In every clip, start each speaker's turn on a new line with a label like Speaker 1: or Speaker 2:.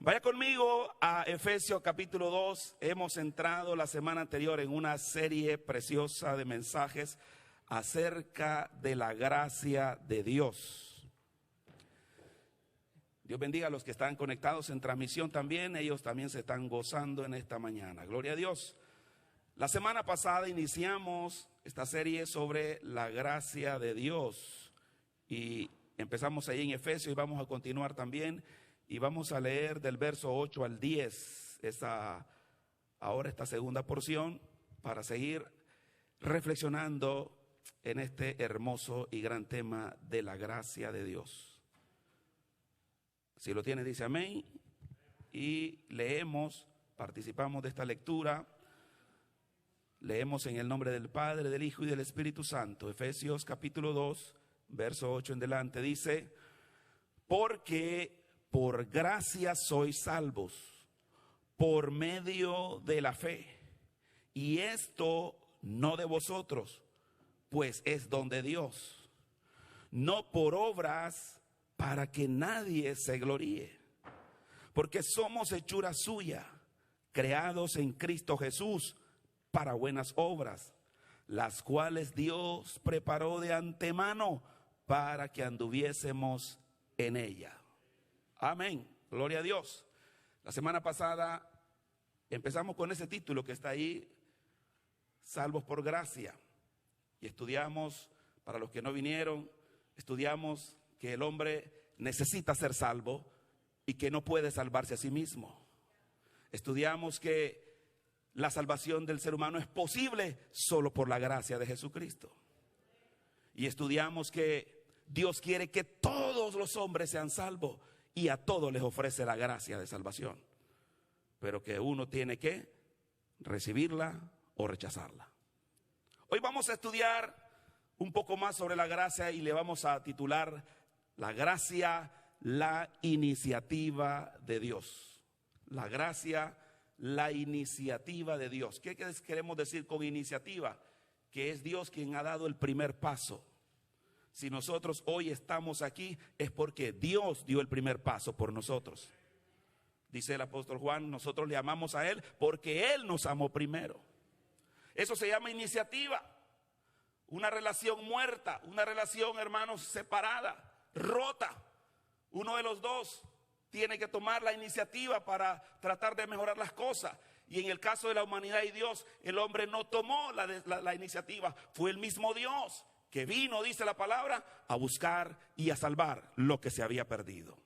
Speaker 1: Vaya conmigo a Efesios capítulo 2. Hemos entrado la semana anterior en una serie preciosa de mensajes acerca de la gracia de Dios. Dios bendiga a los que están conectados en transmisión también. Ellos también se están gozando en esta mañana. Gloria a Dios. La semana pasada iniciamos esta serie sobre la gracia de Dios. Y empezamos ahí en Efesios y vamos a continuar también. Y vamos a leer del verso 8 al 10, ahora esta segunda porción, para seguir reflexionando en este hermoso y gran tema de la gracia de Dios. Si lo tiene, dice amén. Y leemos, participamos de esta lectura. Leemos en el nombre del Padre, del Hijo y del Espíritu Santo. Efesios capítulo 2, verso 8 en delante, dice: porque por gracia sois salvos, por medio de la fe. Y esto no de vosotros, pues es don de Dios. No por obras, para que nadie se gloríe. Porque somos hechura suya, creados en Cristo Jesús para buenas obras, las cuales Dios preparó de antemano para que anduviésemos en ella. Amén, gloria a Dios. La semana pasada empezamos con ese título que está ahí, salvos por gracia. Y estudiamos, para los que no vinieron, estudiamos que el hombre necesita ser salvo y que no puede salvarse a sí mismo. Estudiamos que la salvación del ser humano es posible solo por la gracia de Jesucristo. Y estudiamos que Dios quiere que todos los hombres sean salvos. Y a todos les ofrece la gracia de salvación, pero que uno tiene que recibirla o rechazarla. Hoy vamos a estudiar un poco más sobre la gracia y le vamos a titular la gracia, la iniciativa de Dios. La gracia, la iniciativa de Dios. ¿Qué queremos decir con iniciativa? Que es Dios quien ha dado el primer paso. Si nosotros hoy estamos aquí es porque Dios dio el primer paso por nosotros. Dice el apóstol Juan, nosotros le amamos a Él porque Él nos amó primero. Eso se llama iniciativa. Una relación muerta, una relación, hermanos, separada, rota. Uno de los dos tiene que tomar la iniciativa para tratar de mejorar las cosas. Y en el caso de la humanidad y Dios, el hombre no tomó la iniciativa. Fue el mismo Dios que vino, dice la palabra, a buscar y a salvar lo que se había perdido.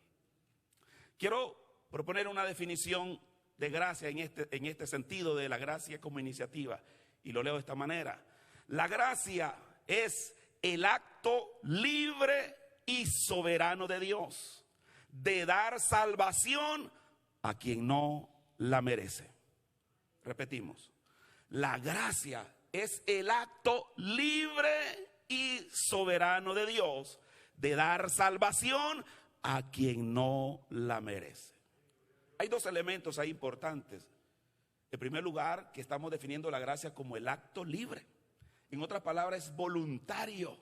Speaker 1: Quiero proponer una definición de gracia en este sentido de la gracia como iniciativa. Y lo leo de esta manera. La gracia es el acto libre y soberano de Dios de dar salvación a quien no la merece. Repetimos. La gracia es el acto libre y soberano de Dios de dar salvación a quien no la merece. Hay dos elementos ahí importantes. En primer lugar, que estamos definiendo la gracia como el acto libre. En otras palabras, es voluntario.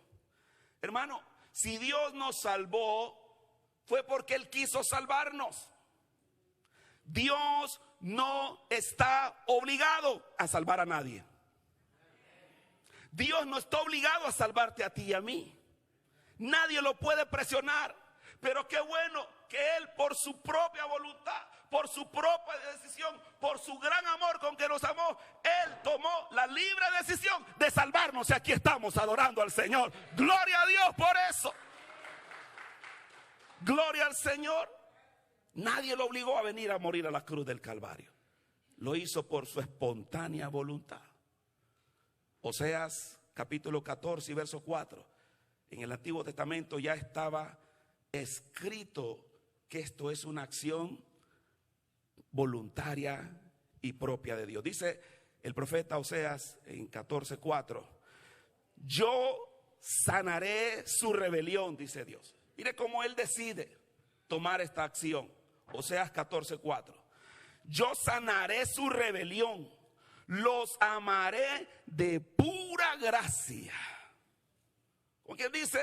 Speaker 1: Hermano, si Dios nos salvó, fue porque Él quiso salvarnos. Dios no está obligado a salvar a nadie. Dios no está obligado a salvarte a ti y a mí. Nadie lo puede presionar. Pero qué bueno que Él, por su propia voluntad, por su propia decisión, por su gran amor con que nos amó, Él tomó la libre decisión de salvarnos. Y aquí estamos adorando al Señor. Gloria a Dios por eso. Gloria al Señor. Nadie lo obligó a venir a morir a la cruz del Calvario. Lo hizo por su espontánea voluntad. Oseas capítulo 14 y verso 4. En el Antiguo Testamento ya estaba escrito que esto es una acción voluntaria y propia de Dios. Dice el profeta Oseas en 14:4: yo sanaré su rebelión, dice Dios. Mire cómo Él decide tomar esta acción. Oseas 14:4: yo sanaré su rebelión, los amaré de pura gracia. Como quien dice,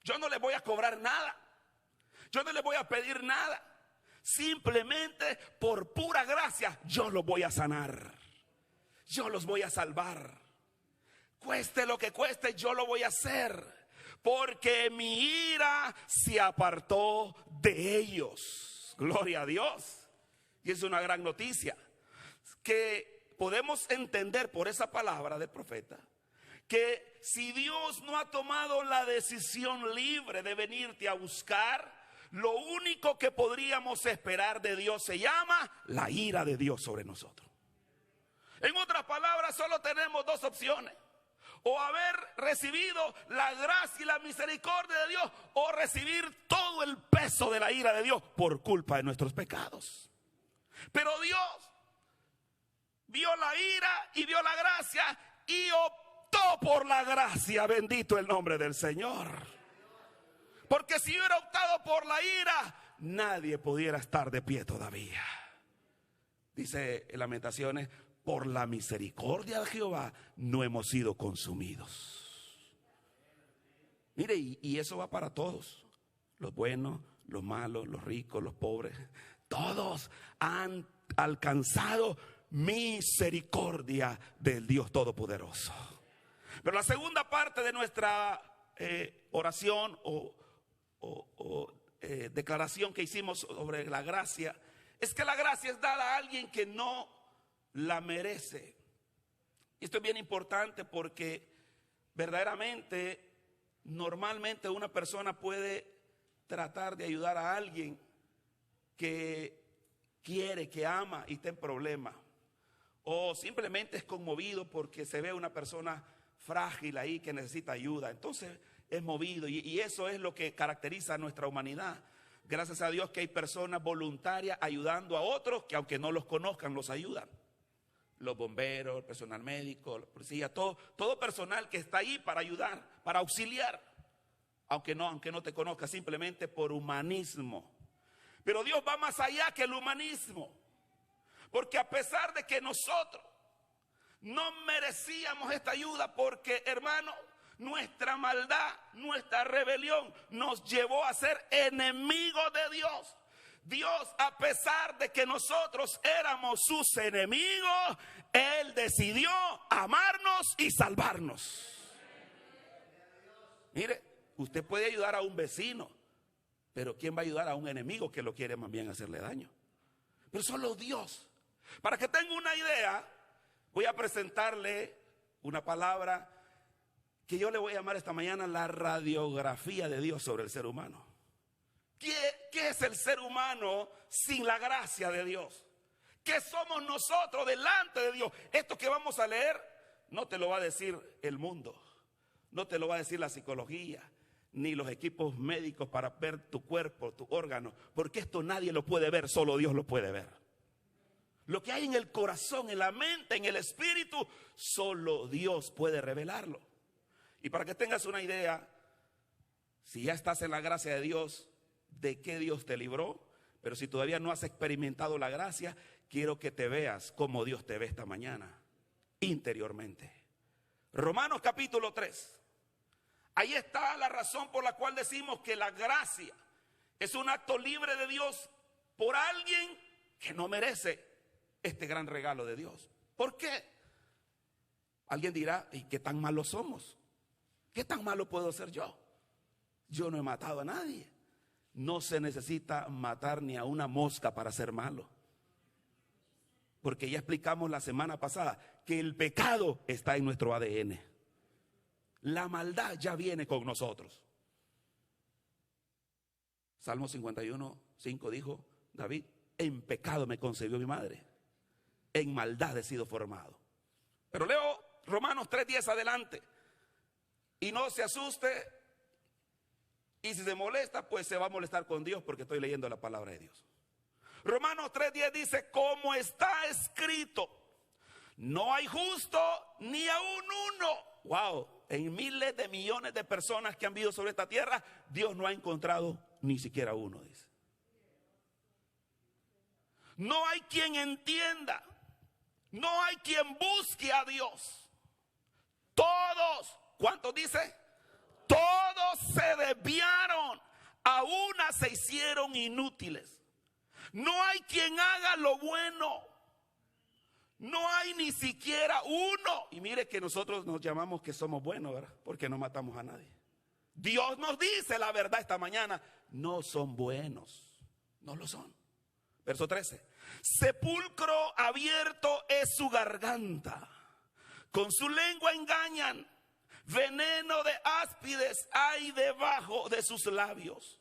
Speaker 1: yo no les voy a cobrar nada, yo no les voy a pedir nada. simplemente por pura gracia, yo los voy a sanar. Yo los voy a salvar. Cueste lo que cueste, yo lo voy a hacer. Porque mi ira se apartó de ellos. Gloria a Dios. Y es una gran noticia que podemos entender por esa palabra del profeta, que si Dios no ha tomado la decisión libre de venirte a buscar, lo único que podríamos esperar de Dios se llama la ira de Dios sobre nosotros. En otras palabras, solo tenemos dos opciones: o haber recibido la gracia y la misericordia de Dios, o recibir todo el peso de la ira de Dios por culpa de nuestros pecados. Pero Dios vio la ira y vio la gracia y optó por la gracia. Bendito el nombre del Señor. Porque si hubiera optado por la ira, nadie pudiera estar de pie todavía. Dice en Lamentaciones: por la misericordia de Jehová no hemos sido consumidos. Mire, y eso va para todos: los buenos, los malos, los ricos, los pobres. Todos han alcanzado misericordia del Dios Todopoderoso. Pero la segunda parte de nuestra oración o declaración que hicimos sobre la gracia es que la gracia es dada a alguien que no la merece. Y esto es bien importante porque verdaderamente, normalmente una persona puede tratar de ayudar a alguien que quiere, que ama y está en problemas, o simplemente es conmovido porque se ve una persona frágil ahí que necesita ayuda. Entonces es movido, y eso es lo que caracteriza a nuestra humanidad. Gracias a Dios que hay personas voluntarias ayudando a otros que, aunque no los conozcan, los ayudan. Los bomberos, el personal médico, la policía, todo personal que está ahí para ayudar, para auxiliar, aunque no te conozca, simplemente por humanismo. Pero Dios va más allá que el humanismo, porque a pesar de que nosotros no merecíamos esta ayuda, porque, hermano, nuestra maldad, nuestra rebelión nos llevó a ser enemigos de Dios. Dios, a pesar de que nosotros éramos sus enemigos, Él decidió amarnos y salvarnos. Mire, usted puede ayudar a un vecino, pero ¿quién va a ayudar a un enemigo que lo quiere más bien hacerle daño? Pero solo Dios. Para que tenga una idea, voy a presentarle una palabra que yo le voy a llamar esta mañana la radiografía de Dios sobre el ser humano. ¿Qué es el ser humano sin la gracia de Dios? ¿Qué somos nosotros delante de Dios? Esto que vamos a leer no te lo va a decir el mundo, no te lo va a decir la psicología, ni los equipos médicos para ver tu cuerpo, tu órgano, porque esto nadie lo puede ver, solo Dios lo puede ver. Lo que hay en el corazón, en la mente, en el espíritu, solo Dios puede revelarlo. Y para que tengas una idea, si ya estás en la gracia de Dios, de qué Dios te libró, pero si todavía no has experimentado la gracia, quiero que te veas como Dios te ve esta mañana, interiormente. Romanos capítulo 3. Ahí está la razón por la cual decimos que la gracia es un acto libre de Dios por alguien que no merece este gran regalo de Dios. ¿Por qué? Alguien dirá: ¿y qué tan malos somos? ¿Qué tan malo puedo ser yo? Yo no he matado a nadie. No se necesita matar ni a una mosca para ser malo. Porque ya explicamos la semana pasada que el pecado está en nuestro ADN. La maldad ya viene con nosotros. Salmo 51:5 dijo David: en pecado me concebió mi madre, en maldad he sido formado. Pero leo Romanos 3:10 adelante. Y no se asuste, y si se molesta, pues se va a molestar con Dios, porque estoy leyendo la palabra de Dios. Romanos 3:10 dice: como está escrito, no hay justo ni aún uno. Wow, en miles de millones de personas que han vivido sobre esta tierra, Dios no ha encontrado ni siquiera uno, dice. No hay quien entienda, no hay quien busque a Dios. Todos, ¿cuántos dice? Todos se desviaron, a una se hicieron inútiles. No hay quien haga lo bueno. No hay ni siquiera uno. Y mire que nosotros nos llamamos que somos buenos, ¿verdad? Porque no matamos a nadie. Dios nos dice la verdad esta mañana. No son buenos. No lo son. Verso 13. Sepulcro abierto es su garganta. Con su lengua engañan. Veneno de áspides hay debajo de sus labios.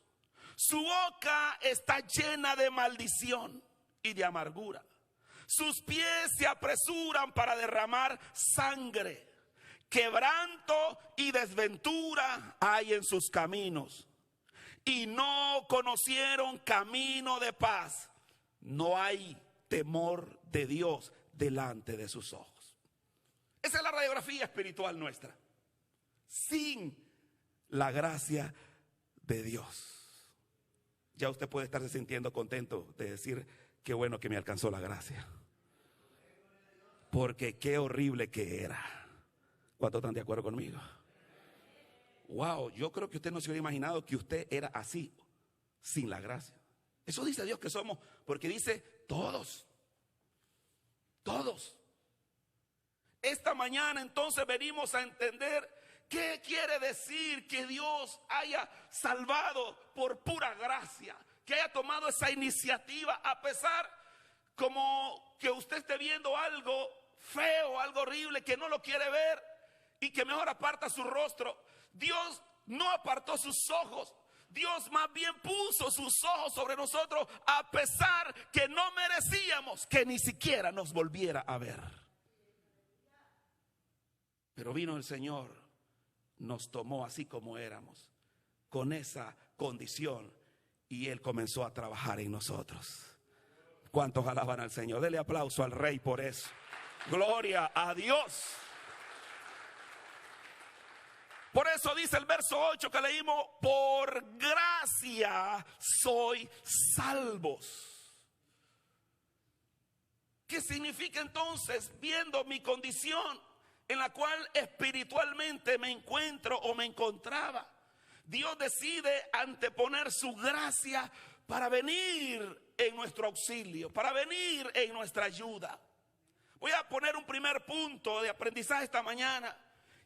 Speaker 1: Su boca está llena de maldición y de amargura. Sus pies se apresuran para derramar sangre. Quebranto y desventura hay en sus caminos. Y no conocieron camino de paz. No hay temor de Dios delante de sus ojos. Esa es la radiografía espiritual nuestra. Sin la gracia de Dios. Ya usted puede estarse sintiendo contento de decir, qué bueno que me alcanzó la gracia. Porque qué horrible que era. ¿Cuántos están de acuerdo conmigo? Wow, yo creo que usted no se hubiera imaginado que usted era así, sin la gracia. Eso dice Dios que somos, porque dice todos. Todos. Esta mañana entonces venimos a entender qué quiere decir que Dios haya salvado por pura gracia, que haya tomado esa iniciativa a pesar como que usted esté viendo algo feo, algo horrible, que no lo quiere ver y que mejor aparta su rostro. Dios no apartó sus ojos. Dios más bien puso sus ojos sobre nosotros a pesar que no merecíamos que ni siquiera nos volviera a ver. Pero vino el Señor, nos tomó así como éramos, con esa condición, y Él comenzó a trabajar en nosotros. ¿Cuántos alaban al Señor? Dele aplauso al Rey por eso. Gloria a Dios. Por eso dice el verso 8 que leímos: por gracia soy salvos. ¿Qué significa entonces, viendo mi condición en la cual espiritualmente me encuentro o me encontraba? Dios decide anteponer su gracia para venir en nuestro auxilio, para venir en nuestra ayuda. Voy a poner un primer punto de aprendizaje esta mañana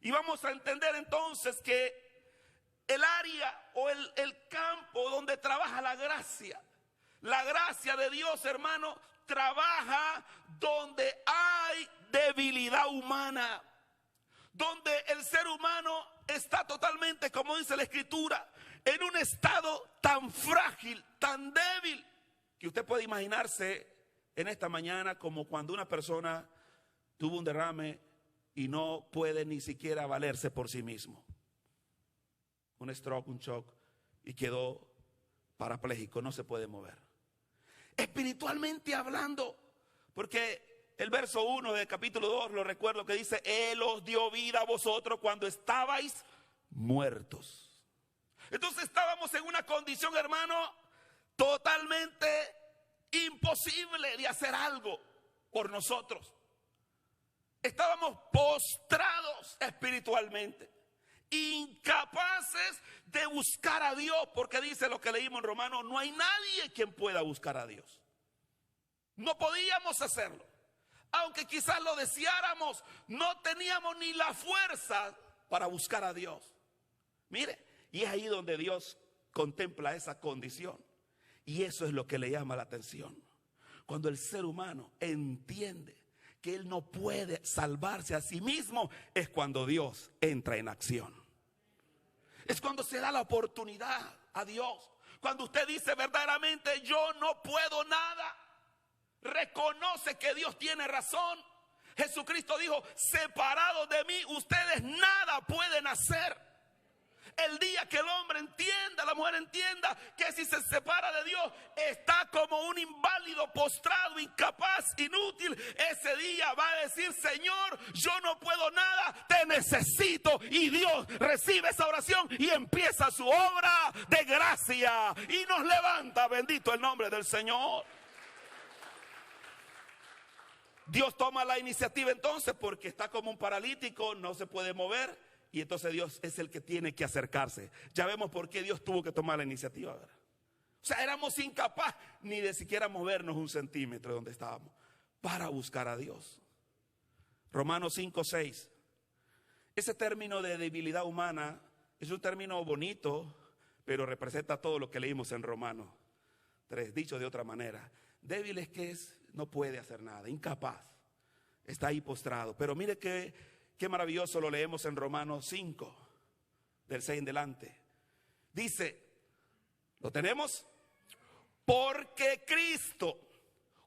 Speaker 1: y vamos a entender entonces que el área o el campo donde trabaja la gracia de Dios, hermano, trabaja donde hay debilidad humana, donde el ser humano está totalmente, como dice la Escritura, en un estado tan frágil, tan débil, que usted puede imaginarse en esta mañana como cuando una persona tuvo un derrame y no puede ni siquiera valerse por sí mismo. Un stroke, un shock, y quedó parapléjico, no se puede mover. Espiritualmente hablando, porque el verso 1 del capítulo 2, lo recuerdo, que dice: Él os dio vida a vosotros cuando estabais muertos. Entonces estábamos en una condición, hermano, totalmente imposible de hacer algo por nosotros. Estábamos postrados espiritualmente, incapaces de buscar a Dios, porque dice lo que leímos en Romanos: no hay nadie quien pueda buscar a Dios. No podíamos hacerlo. Aunque quizás lo deseáramos, no teníamos ni la fuerza para buscar a Dios. Mire, y es ahí donde Dios contempla esa condición. Y eso es lo que le llama la atención. Cuando el ser humano entiende que él no puede salvarse a sí mismo, es cuando Dios entra en acción. Es cuando se da la oportunidad a Dios. Cuando usted dice verdaderamente: yo no puedo nada. Reconoce que Dios tiene razón. Jesucristo dijo: separados de mí ustedes nada pueden hacer. El día que el hombre entienda, la mujer entienda que si se separa de Dios está como un inválido, postrado, incapaz, inútil, ese día va a decir: Señor, yo no puedo nada, te necesito. Y Dios recibe esa oración y empieza su obra de gracia y nos levanta. Bendito el nombre del Señor. Dios toma la iniciativa entonces porque está como un paralítico, no se puede mover. Y entonces Dios es el que tiene que acercarse. Ya vemos por qué Dios tuvo que tomar la iniciativa, ¿verdad? O sea, éramos incapaces ni de siquiera movernos un centímetro de donde estábamos para buscar a Dios. Romanos 5:6. Ese término de debilidad humana es un término bonito, pero representa todo lo que leímos en Romanos 3. Dicho de otra manera, débil es que no puede hacer nada, incapaz, está ahí postrado. Pero mire qué maravilloso lo leemos en Romanos 5, del 6 en delante. Dice, ¿lo tenemos? Porque Cristo,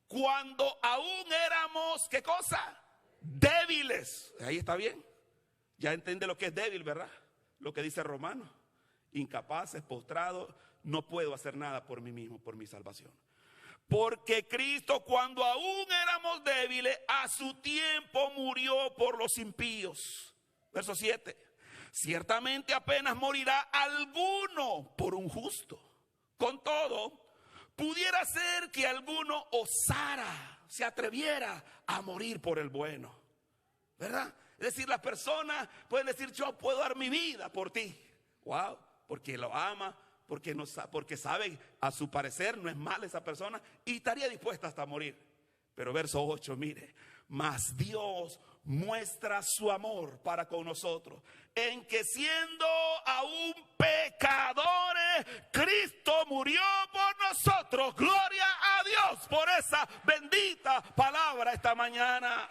Speaker 1: cuando aún éramos, ¿qué cosa? Débiles. Ahí está bien. Ya entiende lo que es débil, ¿verdad? Lo que dice Romanos. Incapaces, postrados, no puedo hacer nada por mí mismo, por mi salvación. Porque Cristo, cuando aún éramos débiles, a su tiempo murió por los impíos. Verso 7. Ciertamente apenas morirá alguno por un justo. Con todo, pudiera ser que alguno osara, se atreviera a morir por el bueno, ¿verdad? Es decir, las personas pueden decir, yo puedo dar mi vida por ti. Wow, porque lo ama, porque sabe, a su parecer no es mala esa persona y estaría dispuesta hasta a morir. Pero verso 8, mire, mas Dios muestra su amor para con nosotros, en que siendo aún pecadores, Cristo murió por nosotros. Gloria a Dios por esa bendita palabra esta mañana.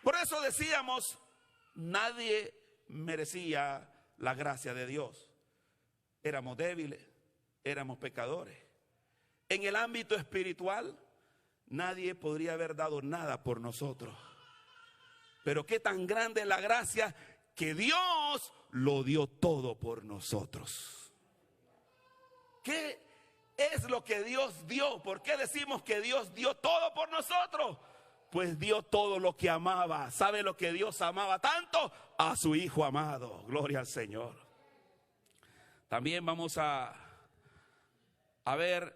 Speaker 1: Por eso decíamos, nadie merecía la gracia de Dios. Éramos débiles, éramos pecadores. En el ámbito espiritual, nadie podría haber dado nada por nosotros. Pero qué tan grande es la gracia que Dios lo dio todo por nosotros. ¿Qué es lo que Dios dio? ¿Por qué decimos que Dios dio todo por nosotros? Pues dio todo lo que amaba. ¿Sabe lo que Dios amaba tanto? A su Hijo amado. Gloria al Señor. También vamos a ver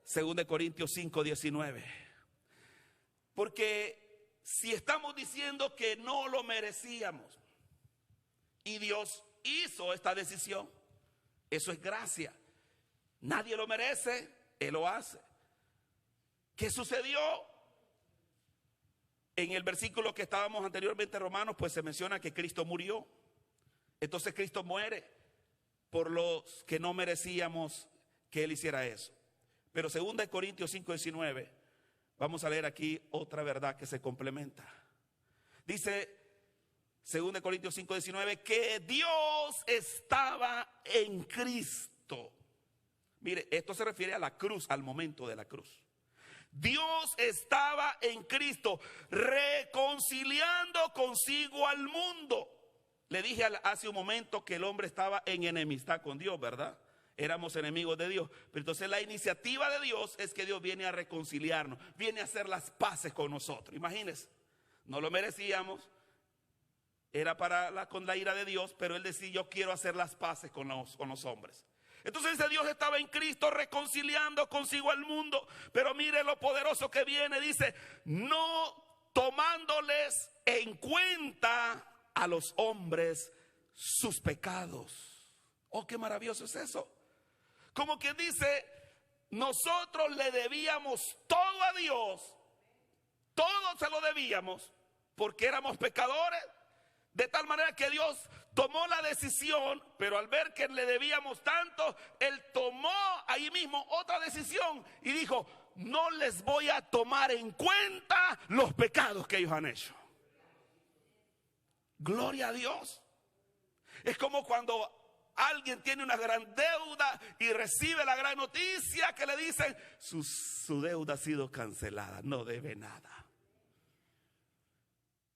Speaker 1: 2 Corintios 5:19. Porque si estamos diciendo que no lo merecíamos y Dios hizo esta decisión, eso es gracia. Nadie lo merece, Él lo hace. ¿Qué sucedió? En el versículo que estábamos anteriormente, Romanos, pues se menciona que Cristo murió. Entonces Cristo muere por los que no merecíamos que Él hiciera eso. Pero 2 Corintios 5:19, vamos a leer aquí otra verdad que se complementa. Dice 2 Corintios 5:19 que Dios estaba en Cristo. Mire, esto se refiere a la cruz, al momento de la cruz. Dios estaba en Cristo reconciliando consigo al mundo. Le dije hace un momento que el hombre estaba en enemistad con Dios, ¿verdad? Éramos enemigos de Dios. Pero entonces la iniciativa de Dios es que Dios viene a reconciliarnos, viene a hacer las paces con nosotros. Imagínense, no lo merecíamos, era con la ira de Dios, pero Él decía, yo quiero hacer las paces con los hombres. Entonces dice, Dios estaba en Cristo reconciliando consigo al mundo. Pero mire lo poderoso que viene, dice, no tomándoles en cuenta a los hombres sus pecados. Oh, qué maravilloso es eso. Como quien dice, nosotros le debíamos todo a Dios, todo se lo debíamos, porque éramos pecadores. De tal manera que Dios tomó la decisión, pero al ver que le debíamos tanto, Él tomó ahí mismo otra decisión y dijo, no les voy a tomar en cuenta los pecados que ellos han hecho. Gloria a Dios. Es como cuando alguien tiene una gran deuda y recibe la gran noticia que le dicen, su deuda ha sido cancelada, no debe nada.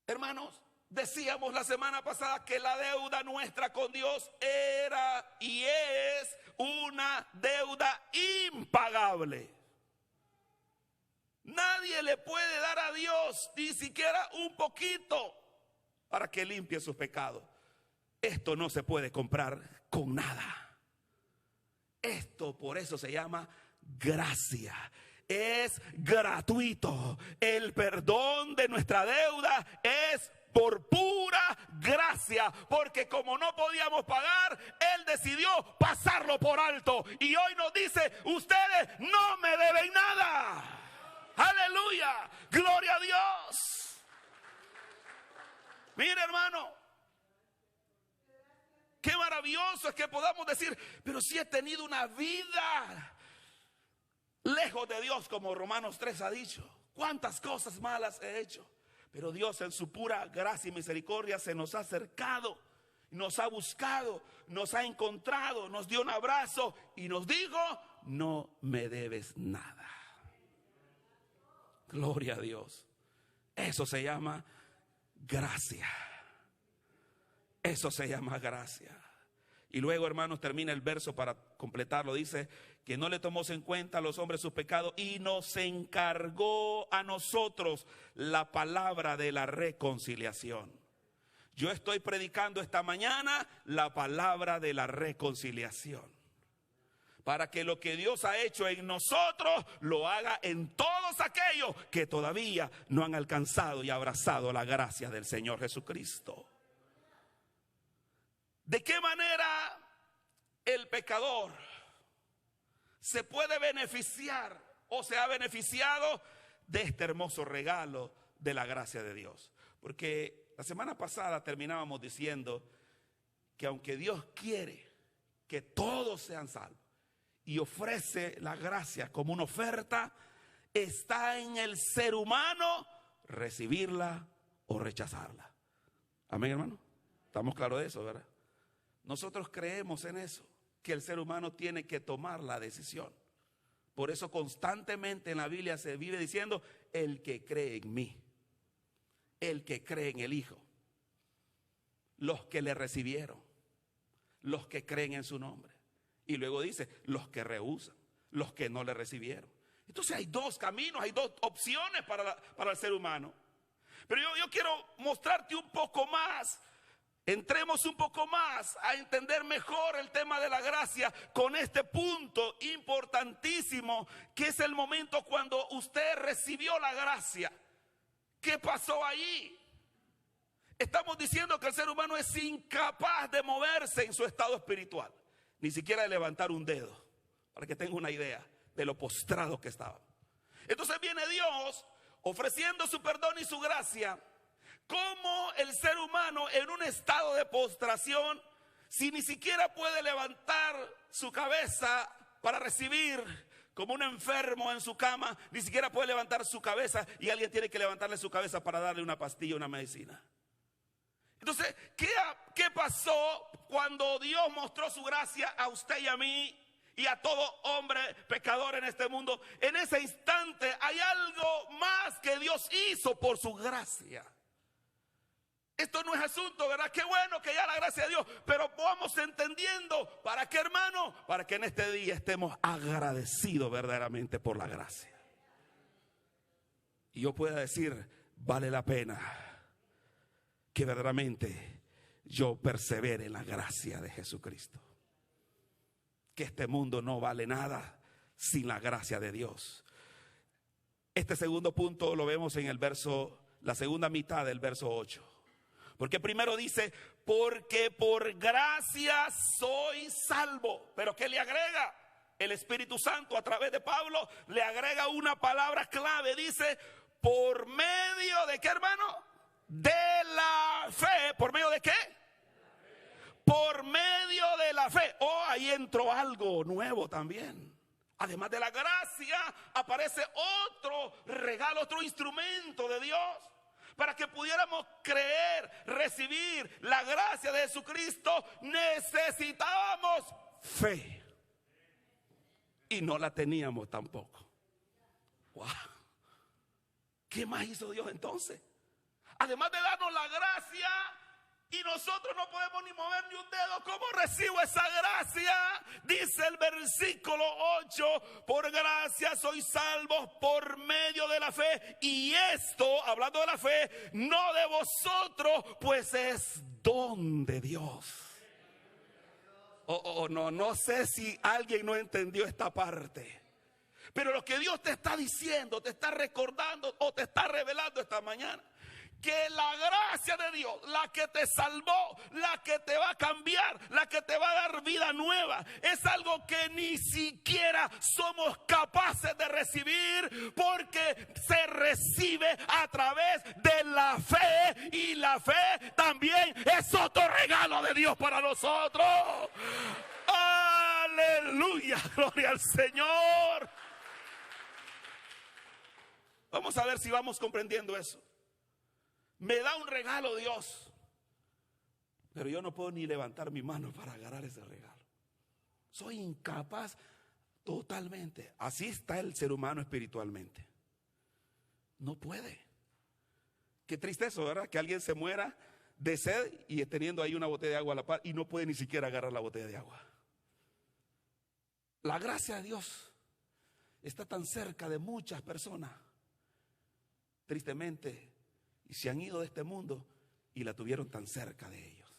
Speaker 1: Hermanos, decíamos la semana pasada que la deuda nuestra con Dios era y es una deuda impagable. Nadie le puede dar a Dios ni siquiera un poquito para que limpie sus pecados. Esto no se puede comprar con nada. Esto por eso se llama gracia. Es gratuito. El perdón de nuestra deuda es por pura gracia, porque como no podíamos pagar, Él decidió pasarlo por alto. Y hoy nos dice, ustedes no me deben nada. Aleluya, gloria a Dios. Mire, hermano, qué maravilloso es que podamos decir, pero si he tenido una vida lejos de Dios, como Romanos 3 ha dicho. Cuántas cosas malas he hecho, pero Dios en su pura gracia y misericordia se nos ha acercado, nos ha buscado, nos ha encontrado, nos dio un abrazo y nos dijo, no me debes nada. Gloria a Dios. Eso se llama gracia. Eso se llama gracia. Y luego, hermanos, termina el verso para completarlo. Dice que no le tomó en cuenta a los hombres sus pecados y nos encargó a nosotros la palabra de la reconciliación. Yo estoy predicando esta mañana la palabra de la reconciliación, para que lo que Dios ha hecho en nosotros lo haga en todos aquellos que todavía no han alcanzado y abrazado la gracia del Señor Jesucristo. ¿De qué manera el pecador se puede beneficiar o se ha beneficiado de este hermoso regalo de la gracia de Dios? Porque la semana pasada terminábamos diciendo que aunque Dios quiere que todos sean salvos y ofrece la gracia como una oferta, está en el ser humano recibirla o rechazarla. Amén, hermano. ¿Estamos claros de eso, verdad? Nosotros creemos en eso, que el ser humano tiene que tomar la decisión. Por eso constantemente en la Biblia se vive diciendo, el que cree en mí, el que cree en el Hijo, los que le recibieron, los que creen en su nombre. Y luego dice, los que rehúsan, los que no le recibieron. Entonces hay dos caminos, hay dos opciones para el ser humano. Pero yo quiero mostrarte un poco más. Entremos un poco más a entender mejor el tema de la gracia con este punto importantísimo, que es el momento cuando usted recibió la gracia. ¿Qué pasó allí? Estamos diciendo que el ser humano es incapaz de moverse en su estado espiritual, ni siquiera de levantar un dedo, para que tenga una idea de lo postrado que estaba. Entonces viene Dios ofreciendo su perdón y su gracia. ¿Cómo el ser humano en un estado de postración, si ni siquiera puede levantar su cabeza para recibir, como un enfermo en su cama, ni siquiera puede levantar su cabeza y alguien tiene que levantarle su cabeza para darle una pastilla, una medicina? Entonces, ¿qué pasó cuando Dios mostró su gracia a usted y a mí y a todo hombre pecador en este mundo? En ese instante hay algo más que Dios hizo por su gracia. Esto no es asunto, ¿verdad? Qué bueno que ya la gracia de Dios, pero vamos entendiendo. ¿Para qué, hermano? Para que en este día estemos agradecidos verdaderamente por la gracia. Y yo pueda decir, vale la pena que verdaderamente yo persevere en la gracia de Jesucristo. Que este mundo no vale nada sin la gracia de Dios. Este segundo punto lo vemos en el verso, la segunda mitad del verso 8. Porque primero dice, porque por gracia soy salvo. Pero ¿qué le agrega? El Espíritu Santo a través de Pablo le agrega una palabra clave. Dice, por medio de ¿qué, hermano? De la fe. ¿Por medio de qué? Por medio de la fe. Oh, ahí entró algo nuevo también. Además de la gracia, aparece otro regalo, otro instrumento de Dios. Para que pudiéramos creer, recibir la gracia de Jesucristo, necesitábamos fe. Y no la teníamos tampoco. Wow. ¿Qué más hizo Dios entonces? Además de darnos la gracia, y nosotros no podemos ni mover ni un dedo. ¿Cómo recibo esa gracia? Dice el versículo 8, por gracia sois salvos por medio de la fe. Y esto, hablando de la fe, no de vosotros, pues es don de Dios. No sé si alguien no entendió esta parte. Pero lo que Dios te está diciendo, te está recordando o te está revelando esta mañana, que la gracia de Dios, la que te salvó, la que te va a cambiar, la que te va a dar vida nueva, es algo que ni siquiera somos capaces de recibir, porque se recibe a través de la fe, y la fe también es otro regalo de Dios para nosotros. Aleluya, gloria al Señor. Vamos a ver si vamos comprendiendo eso. Me da un regalo Dios, pero yo no puedo ni levantar mi mano para agarrar ese regalo. Soy incapaz totalmente. Así está el ser humano espiritualmente. No puede. Qué triste eso, ¿verdad? Que alguien se muera de sed y teniendo ahí una botella de agua a la par y no puede ni siquiera agarrar la botella de agua. La gracia de Dios está tan cerca de muchas personas, tristemente, y se han ido de este mundo y la tuvieron tan cerca de ellos.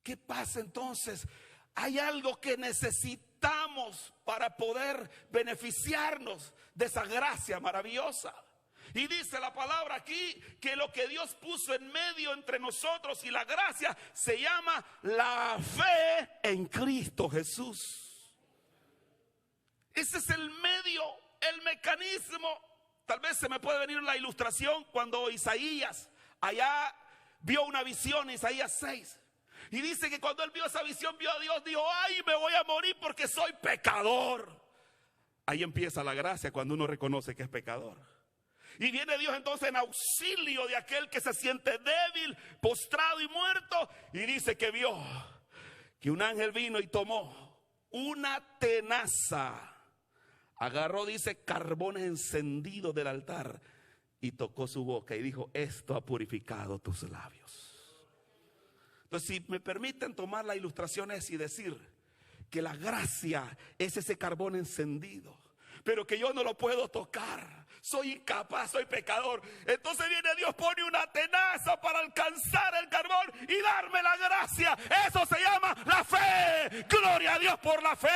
Speaker 1: ¿Qué pasa entonces? Hay algo que necesitamos para poder beneficiarnos de esa gracia maravillosa. Y dice la palabra aquí que lo que Dios puso en medio entre nosotros y la gracia se llama la fe en Cristo Jesús. Ese es el medio, el mecanismo. Tal vez se me puede venir la ilustración cuando Isaías allá vio una visión, Isaías 6. Y dice que cuando él vio esa visión, vio a Dios, dijo: ay, me voy a morir porque soy pecador. Ahí empieza la gracia, cuando uno reconoce que es pecador. Y viene Dios entonces en auxilio de aquel que se siente débil, postrado y muerto. Y dice que vio que un ángel vino y tomó una tenaza. Agarró, dice, carbones encendidos del altar y tocó su boca y dijo: esto ha purificado tus labios. Entonces, si me permiten tomar la ilustración es y decir que la gracia es ese carbón encendido, pero que yo no lo puedo tocar. Soy incapaz, soy pecador. Entonces viene Dios, pone una tenaza para alcanzar el carbón y darme la gracia. Eso se llama la fe. Gloria a Dios por la fe.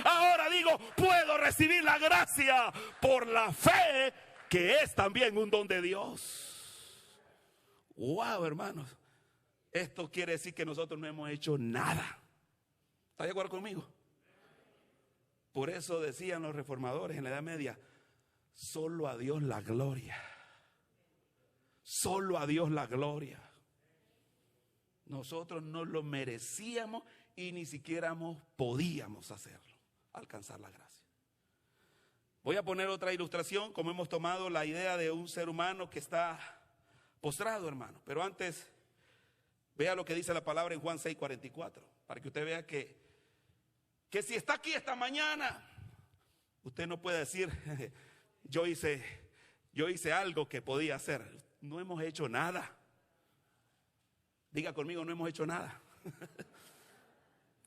Speaker 1: Ahora digo, puedo recibir la gracia por la fe, que es también un don de Dios. Wow, hermanos. Esto quiere decir que nosotros no hemos hecho nada. ¿Está de acuerdo conmigo? Por eso decían los reformadores en la Edad Media: solo a Dios la gloria. Solo a Dios la gloria. Nosotros no lo merecíamos y ni siquiera podíamos hacerlo, alcanzar la gracia. Voy a poner otra ilustración, como hemos tomado la idea de un ser humano que está postrado, hermano. Pero antes, vea lo que dice la palabra en Juan 6:44, para que usted vea que si está aquí esta mañana, usted no puede decir: yo hice algo que podía hacer. No hemos hecho nada. Diga conmigo: no hemos hecho nada.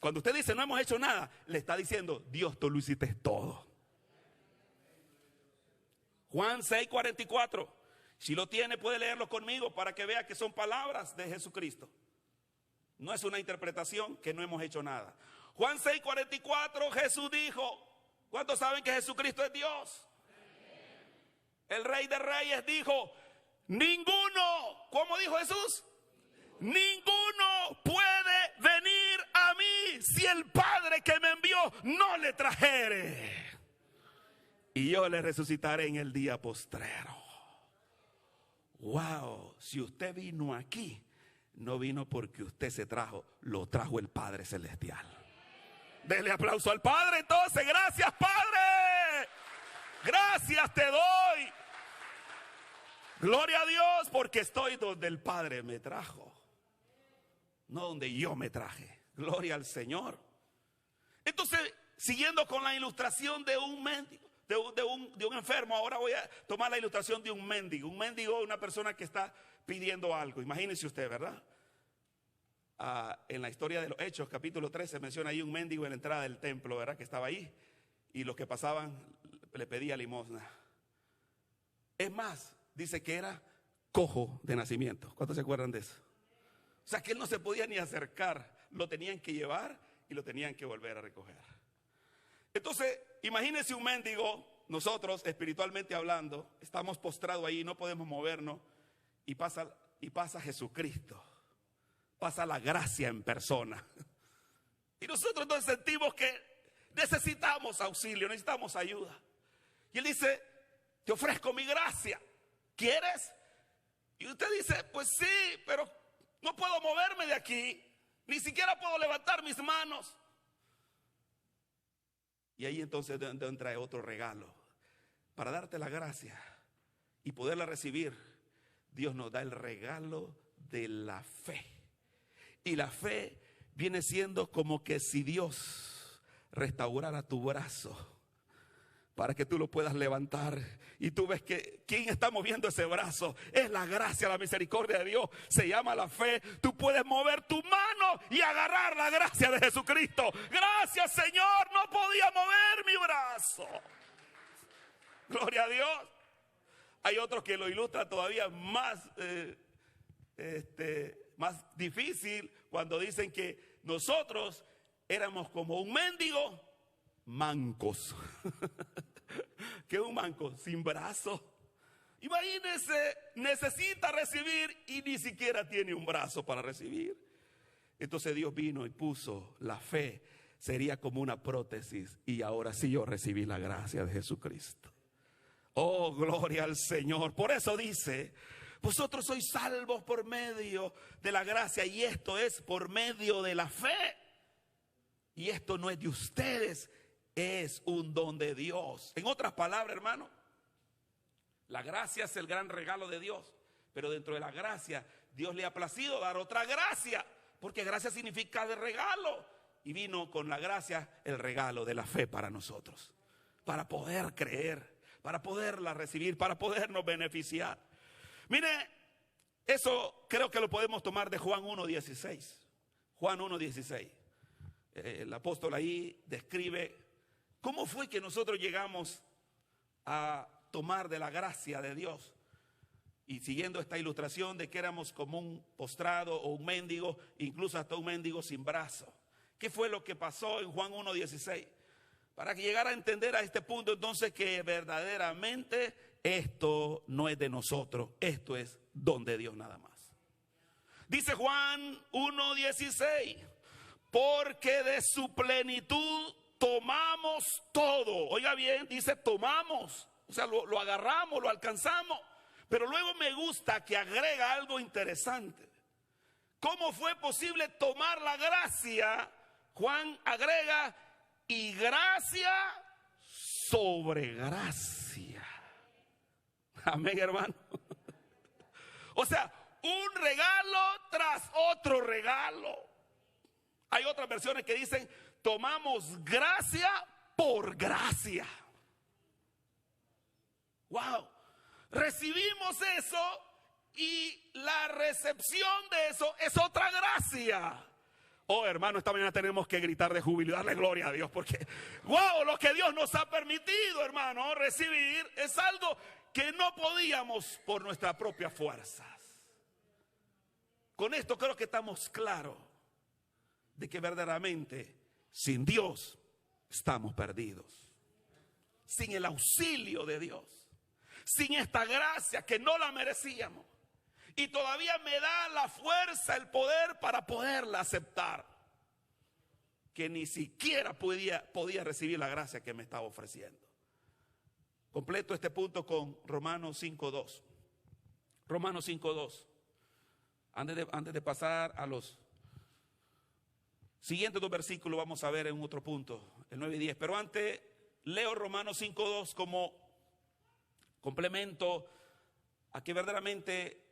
Speaker 1: Cuando usted dice no hemos hecho nada, le está diciendo: Dios, tú lo hiciste todo. Juan 6:44. Si lo tiene, puede leerlo conmigo para que vea que son palabras de Jesucristo. No es una interpretación, que no hemos hecho nada. Juan 6:44, Jesús dijo: ¿cuántos saben que Jesucristo es Dios? El Rey de Reyes dijo: ninguno, ¿cómo dijo Jesús? Ninguno puede venir a mí si el Padre que me envió no le trajere. Y yo le resucitaré en el día postrero. Wow, si usted vino aquí, no vino porque usted se trajo, lo trajo el Padre Celestial. Denle aplauso al Padre entonces. Gracias, Padre. Gracias te doy. Gloria a Dios, porque estoy donde el Padre me trajo, no donde yo me traje. Gloria al Señor. Entonces, siguiendo con la ilustración de un mendigo, de un enfermo, ahora voy a tomar la ilustración de un mendigo. Un mendigo es una persona que está pidiendo algo. Imagínense usted, ¿verdad? En la historia de los Hechos, capítulo 13, menciona ahí un mendigo en la entrada del templo, ¿verdad? Que estaba ahí, y los que pasaban le pedía limosna. Es más, dice que era cojo de nacimiento. ¿Cuántos se acuerdan de eso? O sea, que él no se podía ni acercar. Lo tenían que llevar y lo tenían que volver a recoger. Entonces, imagínense un mendigo nosotros, espiritualmente hablando, estamos postrados ahí, no podemos movernos, y pasa Jesucristo, pasa la gracia en persona. Y nosotros nos sentimos que necesitamos auxilio, necesitamos ayuda. Y Él dice, te ofrezco mi gracia, ¿quieres? Y usted dice, pues sí, pero no puedo moverme de aquí, ni siquiera puedo levantar mis manos. Y ahí entonces entra otro regalo. Para darte la gracia y poderla recibir, Dios nos da el regalo de la fe. Y la fe viene siendo como que si Dios restaurara tu brazo para que tú lo puedas levantar. Y tú ves que ¿quién está moviendo ese brazo? Es la gracia, la misericordia de Dios. Se llama la fe. Tú puedes mover tu mano y agarrar la gracia de Jesucristo. Gracias, Señor, no podía mover mi brazo. Gloria a Dios. Hay otros que lo ilustran todavía más, más difícil, cuando dicen que nosotros éramos como un mendigo mancos. ¿Qué es un manco? Sin brazo. Imagínese, necesita recibir y ni siquiera tiene un brazo para recibir. Entonces Dios vino y puso la fe, sería como una prótesis, y ahora sí yo recibí la gracia de Jesucristo. Oh, gloria al Señor. Por eso dice, vosotros sois salvos por medio de la gracia, y esto es por medio de la fe. Y esto no es de ustedes, es un don de Dios. En otras palabras, hermano, la gracia es el gran regalo de Dios, pero dentro de la gracia Dios le ha placido dar otra gracia, porque gracia significa de regalo, y vino con la gracia el regalo de la fe para nosotros, para poder creer, para poderla recibir, para podernos beneficiar. Mire, eso creo que lo podemos tomar de Juan 1:16. Juan 1:16. El apóstol ahí describe cómo fue que nosotros llegamos a tomar de la gracia de Dios. Y siguiendo esta ilustración de que éramos como un postrado o un mendigo, incluso hasta un mendigo sin brazo. ¿Qué fue lo que pasó en Juan 1:16? Para que llegara a entender a este punto entonces que verdaderamente esto no es de nosotros, esto es don de Dios nada más. Dice Juan 1:16, porque de su plenitud tomamos todo. Oiga bien, dice tomamos, o sea, lo agarramos, lo alcanzamos. Pero luego me gusta que agrega algo interesante. ¿Cómo fue posible tomar la gracia? Juan agrega, y gracia sobre gracia. Amén, hermano. O sea, un regalo tras otro regalo. Hay otras versiones que dicen, tomamos gracia por gracia. Wow. Recibimos eso y la recepción de eso es otra gracia. Oh, hermano, esta mañana tenemos que gritar de júbilo y darle gloria a Dios, porque wow, lo que Dios nos ha permitido, hermano, recibir es algo que no podíamos por nuestras propias fuerzas. Con esto creo que estamos claros de que verdaderamente sin Dios estamos perdidos. Sin el auxilio de Dios, sin esta gracia que no la merecíamos, y todavía me da la fuerza, el poder para poderla aceptar, que ni siquiera podía recibir la gracia que me estaba ofreciendo. Completo este punto con Romanos 5:2. Romanos 5:2. Antes de pasar a los siguientes dos versículos, vamos a ver en otro punto, el 9 y 10. Pero antes leo Romanos 5:2 como complemento a que verdaderamente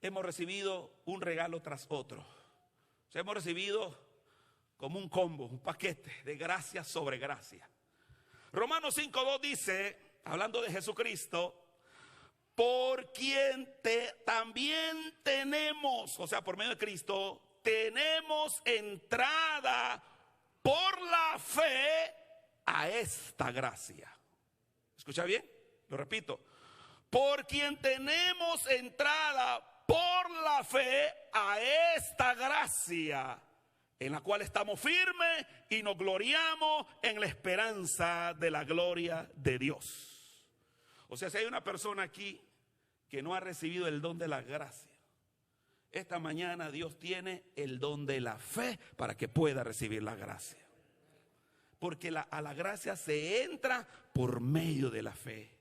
Speaker 1: hemos recibido un regalo tras otro. O sea, hemos recibido como un combo, un paquete de gracia sobre gracia. Romanos 5:2 dice, hablando de Jesucristo, por quien también tenemos, o sea, por medio de Cristo, tenemos entrada por la fe a esta gracia. ¿Escucha bien? Lo repito. Por quien tenemos entrada por la fe a esta gracia, en la cual estamos firmes y nos gloriamos en la esperanza de la gloria de Dios. O sea, si hay una persona aquí que no ha recibido el don de la gracia, esta mañana Dios tiene el don de la fe para que pueda recibir la gracia. Porque a la gracia se entra por medio de la fe.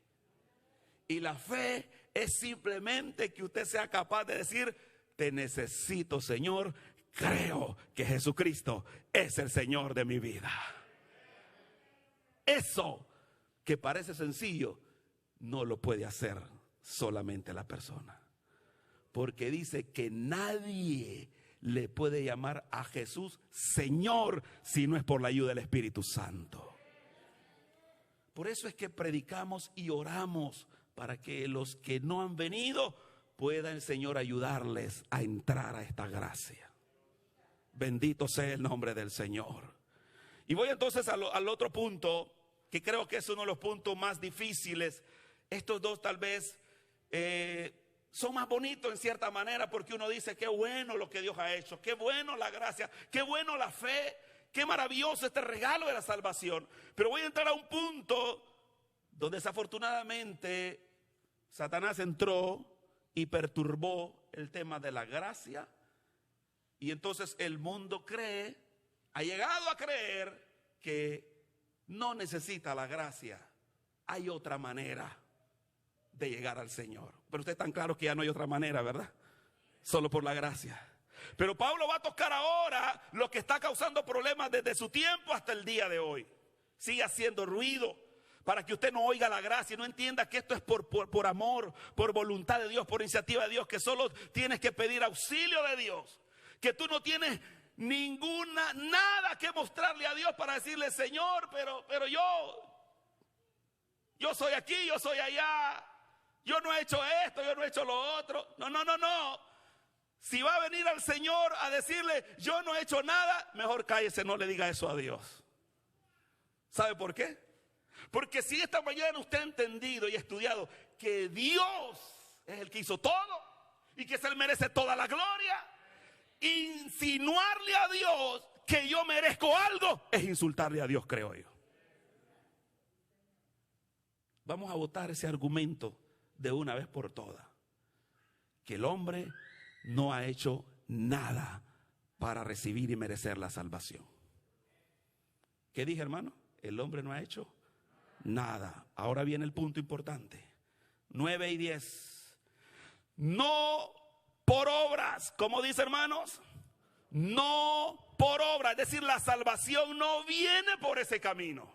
Speaker 1: Y la fe es simplemente que usted sea capaz de decir: te necesito, Señor, creo que Jesucristo es el Señor de mi vida. Eso que parece sencillo, no lo puede hacer solamente la persona. Porque dice que nadie le puede llamar a Jesús Señor si no es por la ayuda del Espíritu Santo. Por eso es que predicamos y oramos para que los que no han venido pueda el Señor ayudarles a entrar a esta gracia. Bendito sea el nombre del Señor. Y voy entonces al otro punto, que creo que es uno de los puntos más difíciles. Estos dos tal vez son más bonitos en cierta manera, porque uno dice: qué bueno lo que Dios ha hecho, qué bueno la gracia, qué bueno la fe, qué maravilloso este regalo de la salvación. Pero voy a entrar a un punto donde desafortunadamente Satanás entró y perturbó el tema de la gracia. Y entonces el mundo ha llegado a creer que no necesita la gracia. Hay otra manera de llegar al Señor. Pero usted está claro que ya no hay otra manera, ¿verdad? Solo por la gracia. Pero Pablo va a tocar ahora lo que está causando problemas desde su tiempo hasta el día de hoy. Sigue haciendo ruido para que usted no oiga la gracia y no entienda que esto es por amor, por voluntad de Dios, por iniciativa de Dios, que solo tienes que pedir auxilio de Dios, que tú no tienes nada que mostrarle a Dios para decirle: Señor, pero yo soy aquí, yo soy allá, yo no he hecho esto, yo no he hecho lo otro. No. Si va a venir al Señor a decirle: yo no he hecho nada, mejor cállese, no le diga eso a Dios. ¿Sabe por qué? Porque si esta mañana usted ha entendido y estudiado que Dios es el que hizo todo y que Él merece toda la gloria, insinuarle a Dios que yo merezco algo es insultarle a Dios, creo yo. Vamos a votar ese argumento de una vez por todas, que el hombre no ha hecho nada para recibir y merecer la salvación. ¿Qué dije, hermano? El hombre no ha hecho nada. Ahora viene el punto importante. 9 y 10. No por obras, ¿cómo dice, hermanos? No por obras, es decir, la salvación no viene por ese camino.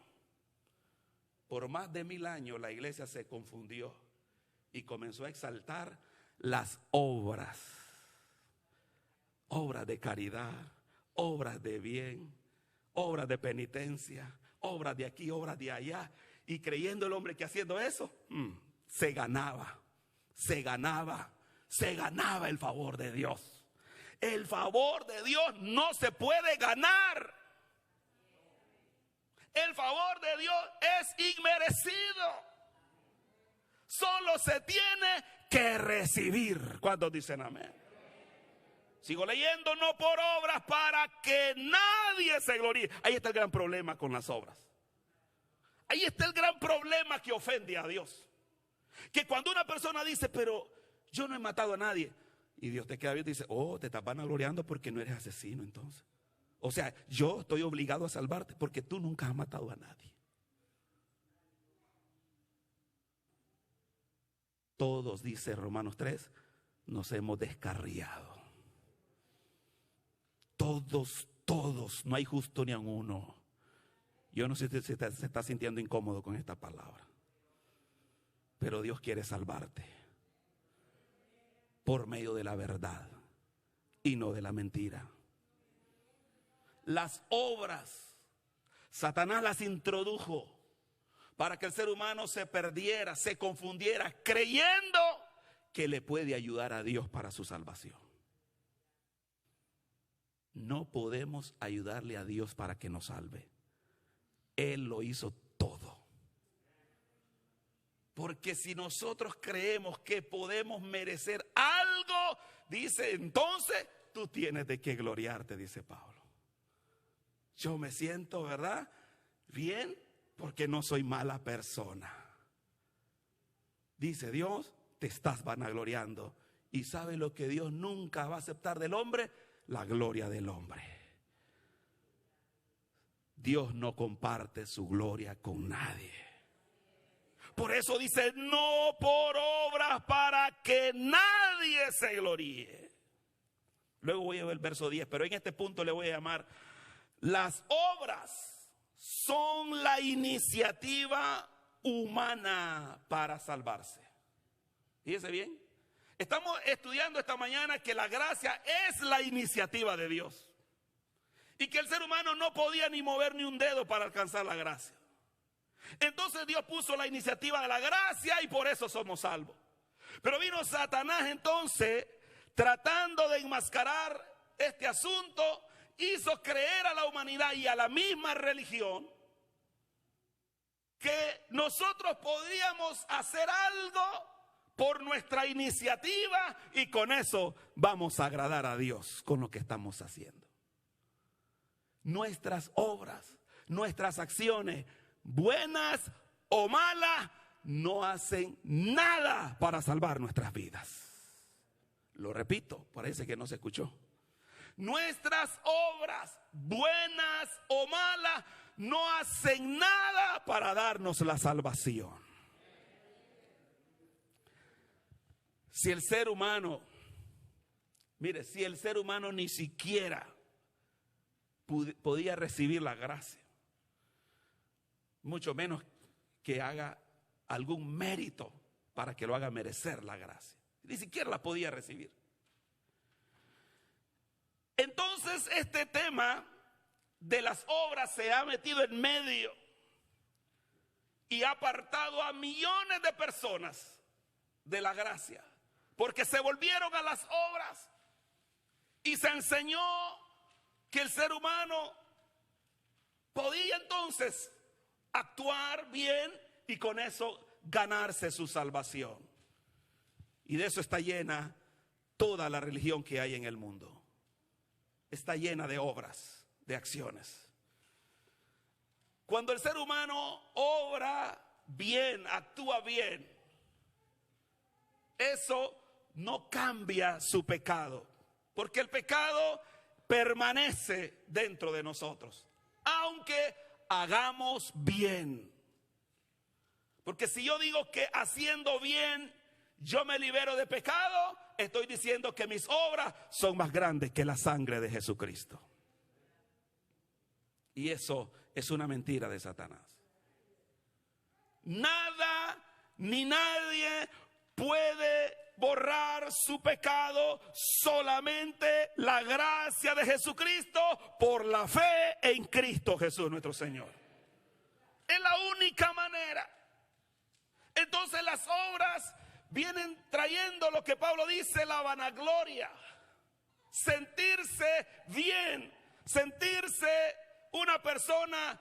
Speaker 1: Por más de 1000 años la iglesia se confundió y comenzó a exaltar las obras de caridad, obras de bien, obras de penitencia, obras de aquí, obras de allá, y creyendo el hombre que haciendo eso se ganaba el favor de Dios. El favor de Dios no se puede ganar. El favor de Dios es inmerecido. Solo se tiene que recibir. ¿Cuántos dicen amén? Sigo leyendo. No por obras para que nadie se gloríe. Ahí está el gran problema con las obras. Ahí está el gran problema que ofende a Dios. Que cuando una persona dice: pero yo no he matado a nadie, y Dios te queda viendo y dice: oh, te estás vanagloriando porque no eres asesino entonces. O sea, yo estoy obligado a salvarte porque tú nunca has matado a nadie. Todos, dice Romanos 3, nos hemos descarriado. Todos, no hay justo ni a uno. Yo no sé si se está sintiendo incómodo con esta palabra, pero Dios quiere salvarte por medio de la verdad y no de la mentira. Las obras, Satanás las introdujo para que el ser humano se perdiera, se confundiera, creyendo que le puede ayudar a Dios para su salvación. No podemos ayudarle a Dios para que nos salve. Él lo hizo todo. Porque si nosotros creemos que podemos merecer algo, dice, entonces tú tienes de qué gloriarte, dice Pablo. Yo me siento, ¿verdad?, bien, porque no soy mala persona. dice Dios, te estás vanagloriando. ¿Y sabe lo que Dios nunca va a aceptar del hombre? La gloria del hombre. Dios no comparte su gloria con nadie. Por eso dice, no por obras para que nadie se gloríe. Luego voy a ver el verso 10, pero en este punto le voy a llamar, las obras son la iniciativa humana para salvarse. Fíjese bien, estamos estudiando esta mañana que la gracia es la iniciativa de Dios. Y que el ser humano no podía ni mover ni un dedo para alcanzar la gracia. Entonces Dios puso la iniciativa de la gracia y por eso somos salvos. Pero vino Satanás entonces, tratando de enmascarar este asunto, hizo creer a la humanidad y a la misma religión que nosotros podíamos hacer algo por nuestra iniciativa y con eso vamos a agradar a Dios con lo que estamos haciendo. Nuestras obras, nuestras acciones, buenas o malas, no hacen nada para salvar nuestras vidas. Lo repito, parece que no se escuchó. Nuestras obras, buenas o malas, no hacen nada para darnos la salvación. Si el ser humano, mire, si el ser humano ni siquiera podía recibir la gracia, mucho menos que haga algún mérito para que lo haga merecer la gracia. Ni siquiera la podía recibir. Entonces este tema de las obras se ha metido en medio y ha apartado a millones de personas de la gracia, porque se volvieron a las obras y se enseñó que el ser humano podía entonces actuar bien y con eso ganarse su salvación. Y de eso está llena toda la religión que hay en el mundo. Está llena de obras, de acciones. Cuando el ser humano obra bien, actúa bien, eso no cambia su pecado, porque el pecado permanece dentro de nosotros, aunque hagamos bien. Porque si yo digo que haciendo bien yo me libero de pecado, estoy diciendo que mis obras son más grandes que la sangre de Jesucristo. Y eso es una mentira de Satanás. Nada ni nadie puede borrar su pecado, solamente la gracia de Jesucristo por la fe en Cristo Jesús nuestro Señor. Es la única manera. Entonces las obras vienen trayendo lo que Pablo dice, la vanagloria. Sentirse bien, sentirse una persona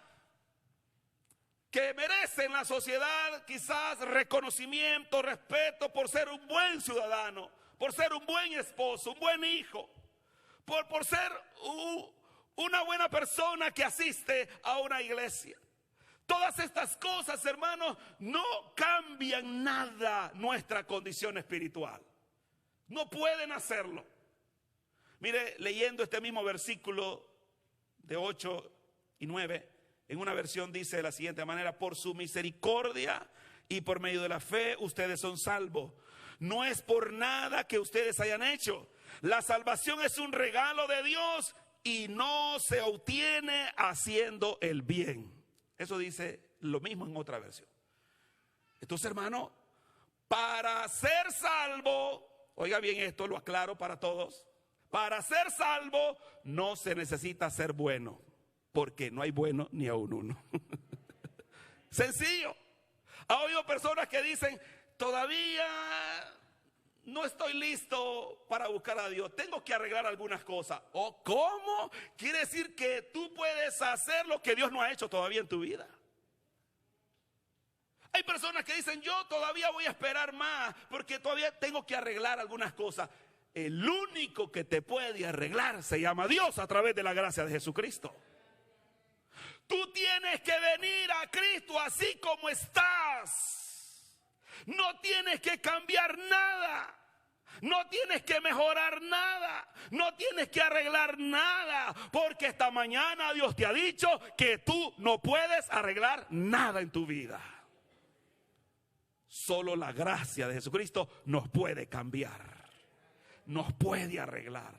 Speaker 1: que merece en la sociedad quizás reconocimiento, respeto por ser un buen ciudadano, por ser un buen esposo, un buen hijo, por ser una buena persona que asiste a una iglesia. Todas estas cosas, hermanos, no cambian nada nuestra condición espiritual. No pueden hacerlo. Mire, leyendo este mismo versículo de 8 y 9, en una versión dice de la siguiente manera: por su misericordia y por medio de la fe ustedes son salvos. No es por nada que ustedes hayan hecho. La salvación es un regalo de Dios y no se obtiene haciendo el bien. Eso dice lo mismo en otra versión. Entonces, hermano, para ser salvo, oiga bien esto, lo aclaro para todos. Para ser salvo no se necesita ser bueno, porque no hay bueno ni aun uno. Sencillo. Ha oído personas que dicen, todavía no estoy listo para buscar a Dios, tengo que arreglar algunas cosas. ¿O cómo? Quiere decir que tú puedes hacer lo que Dios no ha hecho todavía en tu vida. Hay personas que dicen, yo todavía voy a esperar más, porque todavía tengo que arreglar algunas cosas. El único que te puede arreglar se llama Dios a través de la gracia de Jesucristo. Tú tienes que venir a Cristo así como estás. No tienes que cambiar nada. No tienes que mejorar nada, no tienes que arreglar nada, porque esta mañana Dios te ha dicho que tú no puedes arreglar nada en tu vida. Solo la gracia de Jesucristo nos puede cambiar, nos puede arreglar.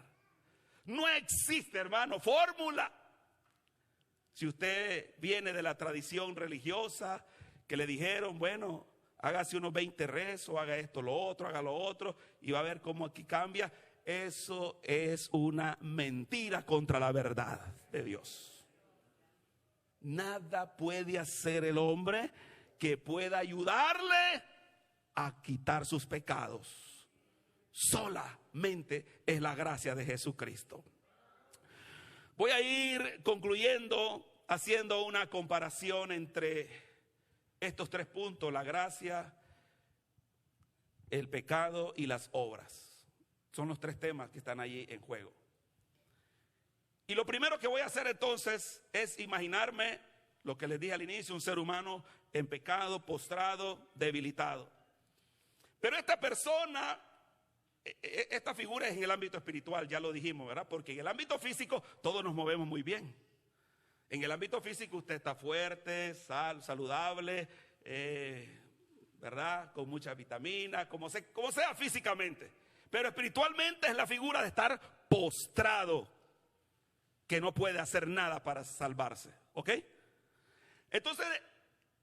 Speaker 1: No existe, hermano, fórmula. Si usted viene de la tradición religiosa que le dijeron, bueno, hágase unos 20 rezos, haga esto, lo otro, haga lo otro, y va a ver cómo aquí cambia. Eso es una mentira contra la verdad de Dios. Nada puede hacer el hombre que pueda ayudarle a quitar sus pecados. Solamente es la gracia de Jesucristo. Voy a ir concluyendo haciendo una comparación entre estos tres puntos: la gracia, el pecado y las obras. Son los tres temas que están allí en juego. Y lo primero que voy a hacer entonces es imaginarme lo que les dije al inicio: un ser humano en pecado, postrado, debilitado. Pero esta persona, esta figura es en el ámbito espiritual, ya lo dijimos, ¿verdad? Porque en el ámbito físico todos nos movemos muy bien. En el ámbito físico usted está fuerte, saludable, ¿verdad? Con muchas vitaminas, como sea físicamente. Pero espiritualmente es la figura de estar postrado, que no puede hacer nada para salvarse, ¿ok? Entonces,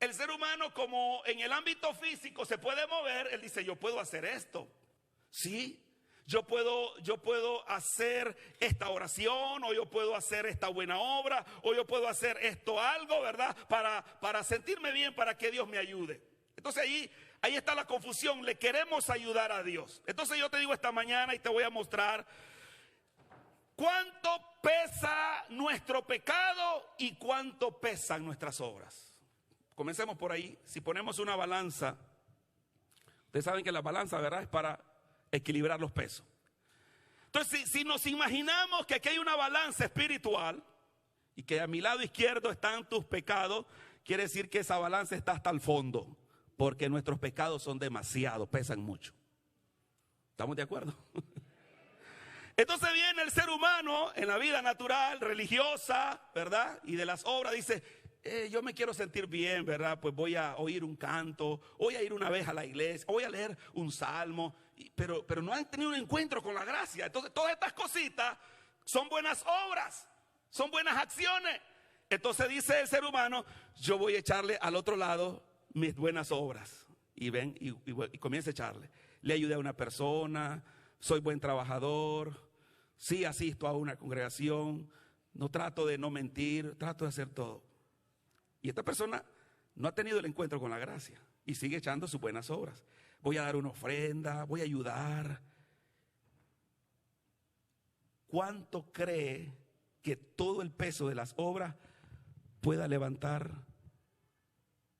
Speaker 1: el ser humano, como en el ámbito físico se puede mover, él dice, yo puedo hacer esto, ¿sí? Yo puedo hacer esta oración, o yo puedo hacer esta buena obra, o yo puedo hacer esto algo, ¿verdad? Para sentirme bien, para que Dios me ayude. Entonces ahí está la confusión. Le queremos ayudar a Dios. Entonces yo te digo esta mañana y te voy a mostrar cuánto pesa nuestro pecado y cuánto pesan nuestras obras. Comencemos por ahí. Si ponemos una balanza, ustedes saben que la balanza, ¿verdad?, es para equilibrar los pesos. Entonces, si nos imaginamos que aquí hay una balanza espiritual y que a mi lado izquierdo están tus pecados, quiere decir que esa balanza está hasta el fondo, porque nuestros pecados son demasiados, pesan mucho. ¿Estamos de acuerdo? Entonces viene el ser humano en la vida natural, religiosa, ¿verdad? Y de las obras dice, yo me quiero sentir bien, ¿verdad? Pues voy a oír un canto, voy a ir una vez a la iglesia, voy a leer un salmo, pero no han tenido un encuentro con la gracia. Entonces todas estas cositas son buenas obras, son buenas acciones. Entonces dice el ser humano, yo voy a echarle al otro lado mis buenas obras. Y ven, y comienza a echarle. Le ayudé a una persona, soy buen trabajador, sí asisto a una congregación, no trato de no mentir, trato de hacer todo. Y esta persona no ha tenido el encuentro con la gracia y sigue echando sus buenas obras. Voy a dar una ofrenda, voy a ayudar. ¿Cuánto cree que todo el peso de las obras pueda levantar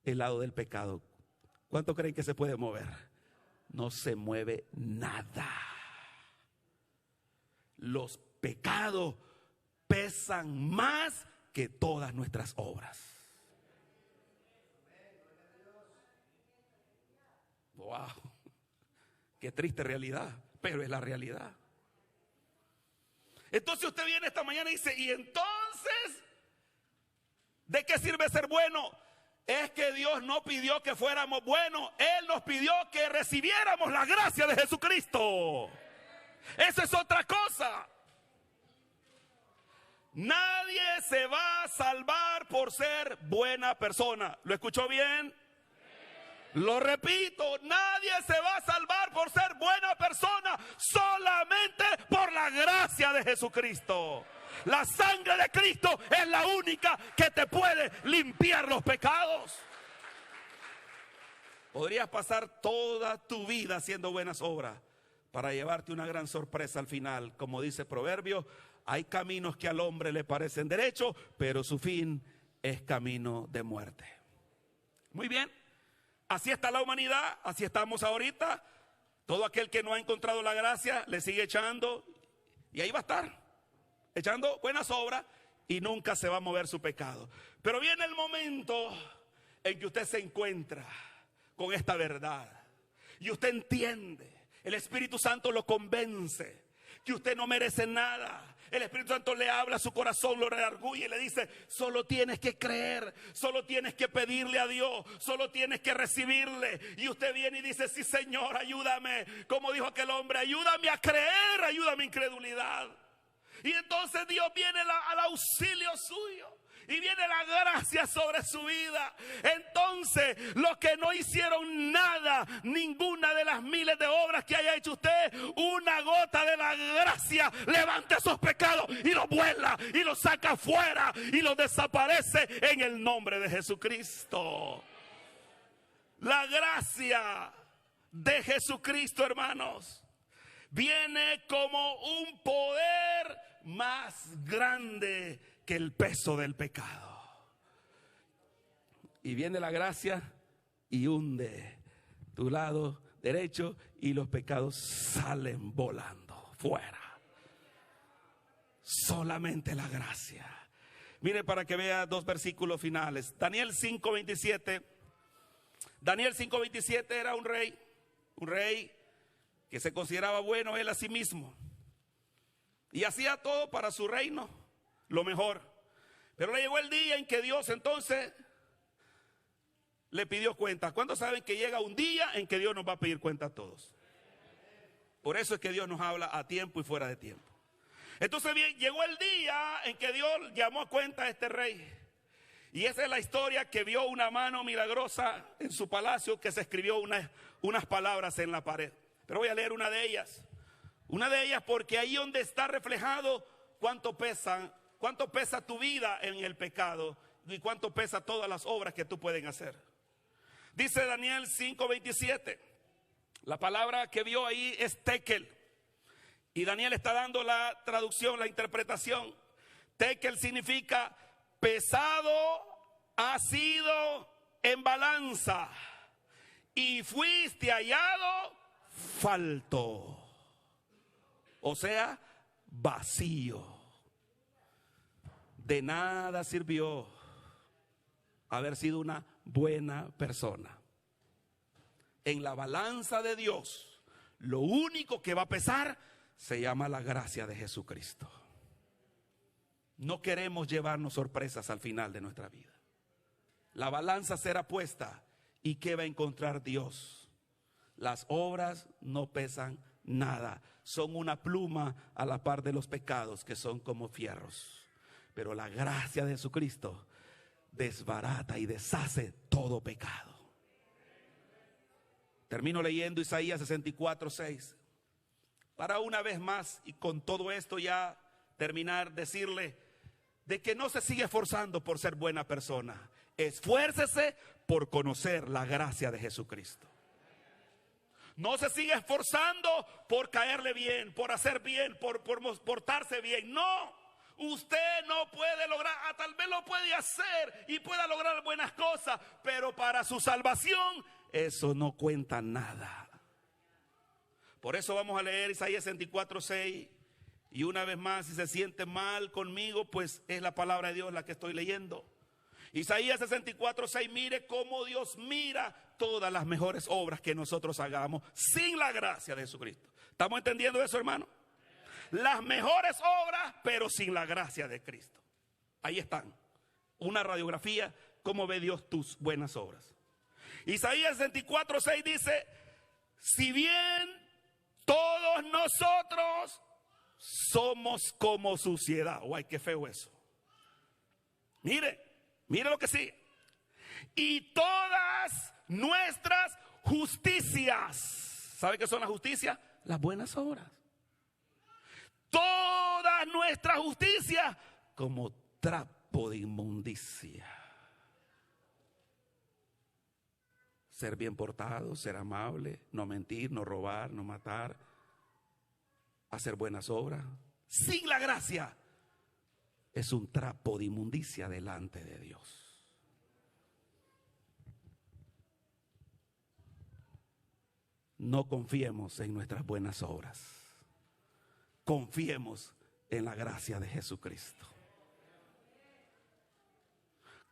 Speaker 1: el lado del pecado? ¿Cuánto creen que se puede mover? No se mueve nada. Los pecados pesan más que todas nuestras obras. Wow, qué triste realidad, pero es la realidad. Entonces usted viene esta mañana y dice, ¿y entonces de qué sirve ser bueno? Es que Dios no pidió que fuéramos buenos, Él nos pidió que recibiéramos la gracia de Jesucristo. Eso es otra cosa. Nadie se va a salvar por ser buena persona. ¿Lo escuchó bien? Lo repito, nadie se va a salvar por ser buena persona, solamente por la gracia de Jesucristo. La sangre de Cristo es la única que te puede limpiar los pecados. Podrías pasar toda tu vida haciendo buenas obras para llevarte una gran sorpresa al final. Como dice Proverbios, hay caminos que al hombre le parecen derechos, pero su fin es camino de muerte. Muy bien. Así está la humanidad, así estamos ahorita. Todo aquel que no ha encontrado la gracia le sigue echando y ahí va a estar, echando buenas obras y nunca se va a mover su pecado. Pero viene el momento en que usted se encuentra con esta verdad. y usted entiende, el Espíritu Santo lo convence que usted no merece nada. El Espíritu Santo le habla a su corazón, lo redarguye y le dice: solo tienes que creer, solo tienes que pedirle a Dios, solo tienes que recibirle. Y usted viene y dice: sí, Señor, ayúdame. Como dijo aquel hombre: ayúdame a creer, ayúdame a mi incredulidad. Y entonces Dios viene al auxilio suyo. Y viene la gracia sobre su vida. Entonces, los que no hicieron nada, ninguna de las miles de obras que haya hecho usted, una gota de la gracia levanta esos pecados y los vuela y los saca fuera y los desaparece en el nombre de Jesucristo. La gracia de Jesucristo, hermanos, viene como un poder más grande que el peso del pecado. Y viene la gracia y hunde tu lado derecho y los pecados salen volando fuera. Solamente la gracia. Mire, para que vea dos versículos finales. Daniel 5:27. Daniel 5:27 era un rey que se consideraba bueno él a sí mismo y hacía todo para su reino lo mejor. Pero le llegó el día en que Dios entonces le pidió cuenta. ¿Cuántos saben que llega un día en que Dios nos va a pedir cuenta a todos? Por eso es que Dios nos habla a tiempo y fuera de tiempo. Entonces bien, llegó el día en que Dios llamó a cuenta a este rey. Y esa es la historia que vio una mano milagrosa en su palacio, que se escribió unas palabras en la pared. Pero voy a leer una de ellas. Una de ellas porque ahí donde está reflejado cuánto pesa tu vida en el pecado y cuánto pesa todas las obras que tú puedes hacer. Dice Daniel 5:27. La palabra que vio ahí es tekel. Y Daniel está dando la traducción, la interpretación. Tekel significa pesado ha sido en balanza y fuiste hallado falto. O sea, vacío. De nada sirvió haber sido una buena persona. En la balanza de Dios, lo único que va a pesar se llama la gracia de Jesucristo. No queremos llevarnos sorpresas al final de nuestra vida. La balanza será puesta y ¿qué va a encontrar Dios? Las obras no pesan nada, son una pluma a la par de los pecados que son como fierros. Pero la gracia de Jesucristo desbarata y deshace todo pecado. Termino leyendo Isaías 64:6. Para una vez más y con todo esto ya terminar, decirle de que no se sigue esforzando por ser buena persona. Esfuércese por conocer la gracia de Jesucristo. No se sigue esforzando por caerle bien, por hacer bien, por portarse bien. No. Usted no puede lograr, tal vez lo puede hacer y pueda lograr buenas cosas, pero para su salvación eso no cuenta nada. Por eso vamos a leer Isaías 64:6 y una vez más, si se siente mal conmigo, pues es la palabra de Dios la que estoy leyendo. Isaías 64:6, mire cómo Dios mira todas las mejores obras que nosotros hagamos sin la gracia de Jesucristo. ¿Estamos entendiendo eso, hermano? Las mejores obras, pero sin la gracia de Cristo. Ahí están. Una radiografía, cómo ve Dios tus buenas obras. Isaías 64:6 dice: si bien todos nosotros somos como suciedad. Guay, qué feo eso. Mire lo que sigue. Y todas nuestras justicias. ¿Sabe qué son las justicias? Las buenas obras. Toda nuestra justicia como trapo de inmundicia. Ser bien portado, ser amable, no mentir, no robar, no matar, hacer buenas obras. Sin la gracia es un trapo de inmundicia delante de Dios. No confiemos en nuestras buenas obras. Confiemos en la gracia de Jesucristo.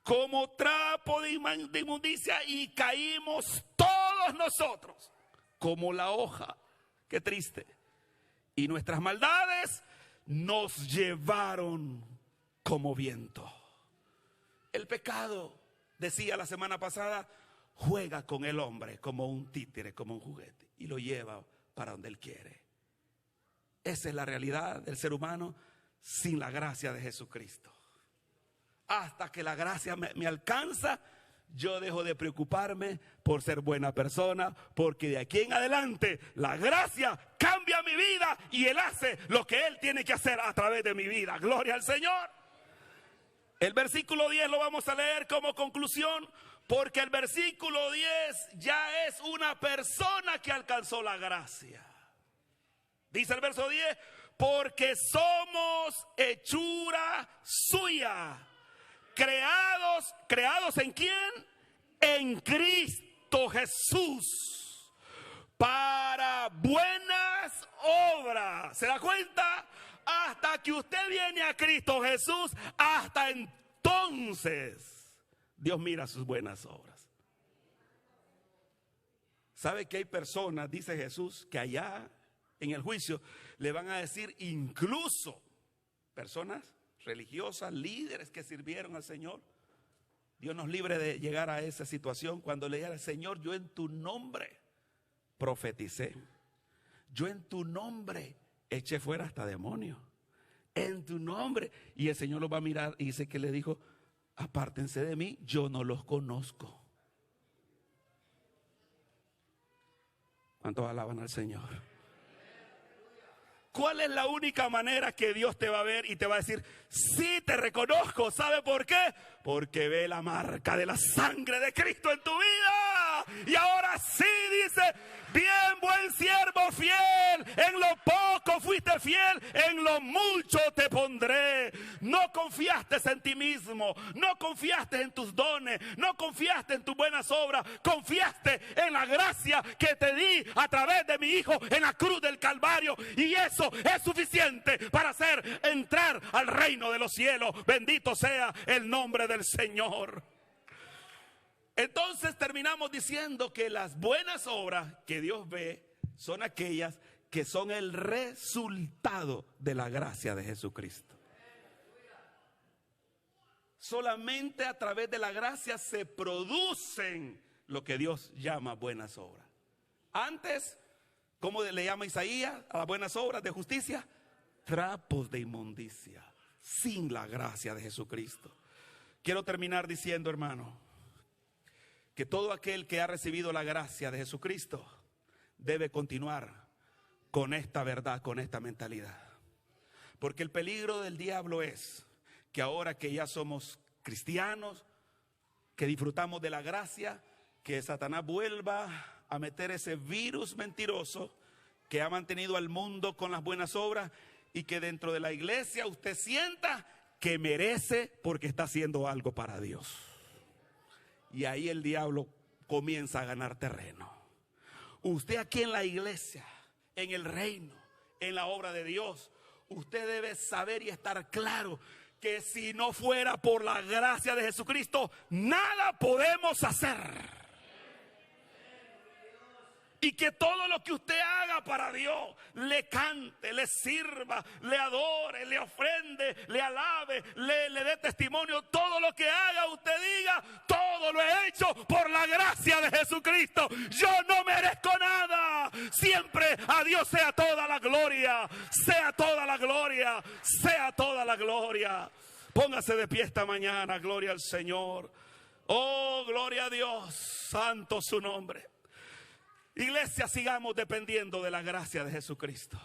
Speaker 1: Como trapo de inmundicia y caímos todos nosotros. como la hoja. Qué triste. Y nuestras maldades nos llevaron como viento. El pecado, decía la semana pasada, juega con el hombre como un títere, como un juguete, y lo lleva para donde él quiere. Esa es la realidad del ser humano sin la gracia de Jesucristo. Hasta que la gracia me alcanza, yo dejo de preocuparme por ser buena persona, porque de aquí en adelante la gracia cambia mi vida y Él hace lo que Él tiene que hacer a través de mi vida. Gloria al Señor. El versículo 10 lo vamos a leer como conclusión, porque el versículo 10 ya es una persona que alcanzó la gracia. Dice el verso 10, porque somos hechura suya. ¿Creados en quién? En Cristo Jesús, para buenas obras. ¿Se da cuenta? Hasta que usted viene a Cristo Jesús, hasta entonces Dios mira sus buenas obras. ¿Sabe que hay personas, dice Jesús, que allá en el juicio le van a decir, incluso personas religiosas, líderes que sirvieron al Señor? Dios nos libre de llegar a esa situación cuando le diga, Señor, yo en tu nombre profeticé, yo en tu nombre eché fuera hasta demonios, en tu nombre. Y el Señor los va a mirar y dice que le dijo, apártense de mí, yo no los conozco. ¿Cuántos alaban al Señor? ¿Cuál es la única manera que Dios te va a ver y te va a decir, sí te reconozco? ¿Sabe por qué? Porque ve la marca de la sangre de Cristo en tu vida. Y ahora sí dice, bien buen siervo fiel, en lo poco fuiste fiel, en lo mucho te pondré. No confiaste en ti mismo, no confiaste en tus dones, no confiaste en tus buenas obras, confiaste en la gracia que te di a través de mi Hijo en la cruz del Calvario, y eso es suficiente para hacer entrar al reino de los cielos. Bendito sea el nombre del Señor. Entonces terminamos diciendo que las buenas obras que Dios ve son aquellas que son el resultado de la gracia de Jesucristo. Solamente a través de la gracia se producen lo que Dios llama buenas obras. Antes, ¿cómo le llama Isaías a las buenas obras de justicia? Trapos de inmundicia, sin la gracia de Jesucristo. Quiero terminar diciendo, hermano, que todo aquel que ha recibido la gracia de Jesucristo debe continuar con esta verdad, con esta mentalidad. Porque el peligro del diablo es que ahora que ya somos cristianos, que disfrutamos de la gracia, que Satanás vuelva a meter ese virus mentiroso que ha mantenido al mundo con las buenas obras, y que dentro de la iglesia usted sienta que merece porque está haciendo algo para Dios. Y ahí el diablo comienza a ganar terreno. Usted aquí en la iglesia, en el reino, en la obra de Dios, usted debe saber y estar claro que si no fuera por la gracia de Jesucristo, nada podemos hacer. Y que todo lo que usted haga para Dios, le cante, le sirva, le adore, le ofrende, le alabe, le dé testimonio, todo lo que haga usted diga, todo lo he hecho por la gracia de Jesucristo. Yo no merezco nada. Siempre a Dios sea toda la gloria, sea toda la gloria, sea toda la gloria. Póngase de pie esta mañana, gloria al Señor. Oh, gloria a Dios, santo su nombre. Iglesia, sigamos dependiendo de la gracia de Jesucristo.